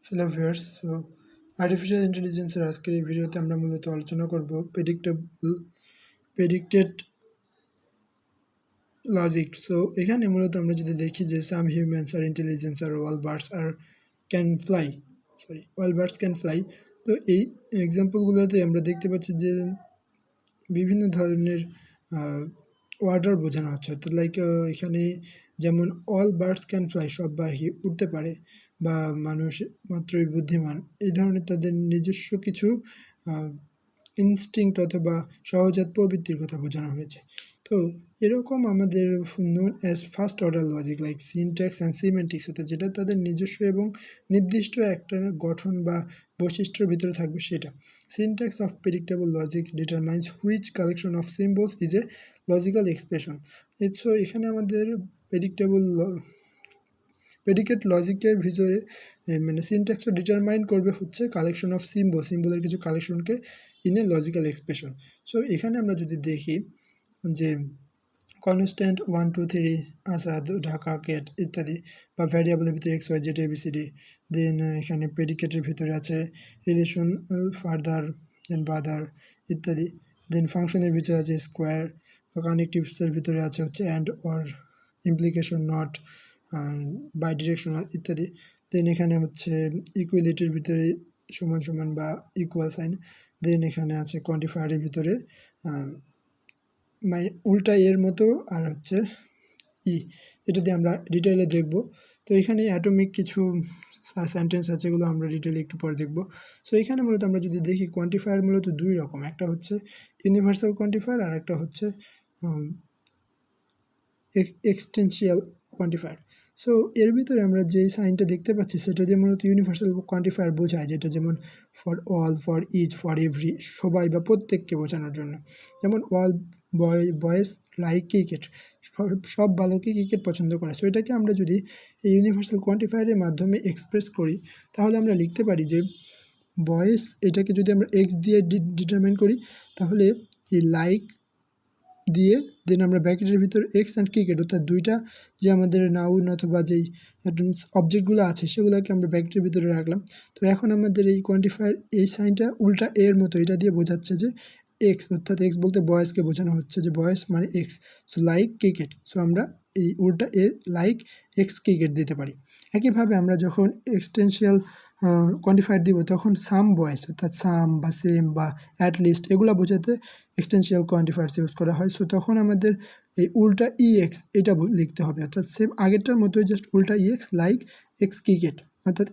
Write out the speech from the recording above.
Hello viewers, artificial ইন্টেলিজেন্সের আজকের এই ভিডিওতে আমরা মূলত আলোচনা করব প্রেডিক্টেড লজিক। সো এখানে মূলত আমরা যদি দেখি যে সাম হিউম্যানস আর ইন্টেলিজেন্স আর অল বার্ডস ক্যান ফ্লাই। তো এই এক্সাম্পলগুলোতে আমরা দেখতে পাচ্ছি যে বিভিন্ন ধরনের ওয়ার্ডার বোঝানো হচ্ছে, অর্থাৎ এখানে যেমন অল বার্ডস ক্যান ফ্লাই, সব পাখি উঠতে পারে, বা মানুষ মাত্রই বুদ্ধিমান, এই ধরনের তাদের নিজস্ব কিছু ইনস্টিংক্ট অথবা সহজাত প্রবৃত্তির কথা বোঝানো হয়েছে। তো এরকম আমাদের known as first order logic like syntax and semantics, অর্থাৎ যেটা তাদের নিজস্ব এবং নির্দিষ্ট একটা গঠন বা বৈশিষ্ট্যের ভিতরে থাকবে সেটা। Syntax of predictable logic determines which collection of symbols is a logical expression. So এখানে আমাদের প্রেডিকেট লজিকের ভিতরে মানে সিনট্যাক্সটা ডিটারমাইন করবে হচ্ছে কালেকশন অফ সিম্বলের কিছু কালেকশনকে in a logical expression. So এখানে আমরা যদি দেখি যে কনস্ট্যান্ট 1 2 3 আসাদ, ঢাকা, ক্যাট ইত্যাদি, বা ভ্যারিয়েবলের ভিতরে এক্স ওয়াই জেড এবিসিডি, দেন এখানে প্রেডিকেটের ভিতরে আছে রিলেশন, ফার্দার, দেন বাদার ইত্যাদি, দেন ফাংশনের ভিতরে আছে স্কোয়ার, কানেকটিভসের ভিতরে আছে হচ্ছে and or, implication, not, bidirectional ইত্যাদি, দেন এখানে হচ্ছে ইকুয়ালিটির ভিতরে সমান সমান বা ইকুয়াল সাইন, দেন এখানে আছে কোয়ান্টিফায়ারের ভিতরে উল্টা এর মতো আর হচ্ছে এটা দিয়ে আমরা ডিটেইলে দেখব। তো এখানে অ্যাটমিক কিছু সেন্টেন্স আছে, এগুলো আমরা ডিটেইলে একটু পরে দেখব। সো এখানে মূলত আমরা যদি দেখি কোয়ান্টিফায়ার মূলত দুই রকম, একটা হচ্ছে ইউনিভার্সাল কোয়ান্টিফায়ার আর একটা হচ্ছে এক্সটেনশিয়াল কোয়ান্টিফায়ার। সো এর ভিতরে আমরা যে সাইনটা দেখতে পাচ্ছি সেটা দিয়ে মূলত ইউনিভার্সাল কোয়ান্টিফায়ার বোঝায়, যেটা যেমন for all, for each, for every, সবাই বা প্রত্যেককে বোঝানোর জন্য। যেমন অল বয়েজ লাইক ক্রিকেট, সব বালকই ক্রিকেট পছন্দ করে। সো এটাকে আমরা যদি এই ইউনিভার্সাল কোয়ান্টিফায়ারের মাধ্যমে এক্সপ্রেস করি তাহলে আমরা লিখতে পারি যে বয়েজ, এটাকে যদি আমরা এক্স দিয়ে ডিটারমাইন করি তাহলে এই লাইক দিয়ে দেন আমরা ব্র্যাকেটের ভিতর এক্স অ্যান্ড ক্রিকেট, অর্থাৎ দুইটা যে আমাদের নাউন অথবা যেই অবজেক্টগুলো আছে সেগুলোকে আমরা ব্র্যাকেটের ভিতরে রাখলাম। তো এখন আমাদের এই কোয়ান্টিফায়ার এই সাইনটা উল্টা এর মতো, এটা দিয়ে বোঝাচ্ছে যে এক্স, অর্থাৎ এক্স বলতে বয়েজকে বোঝানো হচ্ছে, যে বয়েজ মানে x. So like cricket, so আমরা এই উল্টা এ লাইক এক্স ক্রিকেট দিতে পারি। একইভাবে আমরা যখন এক্সটেনশিয়াল কোয়ান্টিফায়ার দিব তখন সাম বয়েজ, অর্থাৎ সাম বা সেম বা অ্যাটলিস্ট, এগুলো বোঝাতে এক্সটেনশিয়াল কোয়ান্টিফায়ার্স ইউজ করা হয়। সো তখন আমাদের এই উল্টা ইএক্স এটা লিখতে হবে, অর্থাৎ সেম আগেরটার মতোই, জাস্ট উল্টা ইএক্স লাইক এক্স ক্রিকেট, অর্থাৎ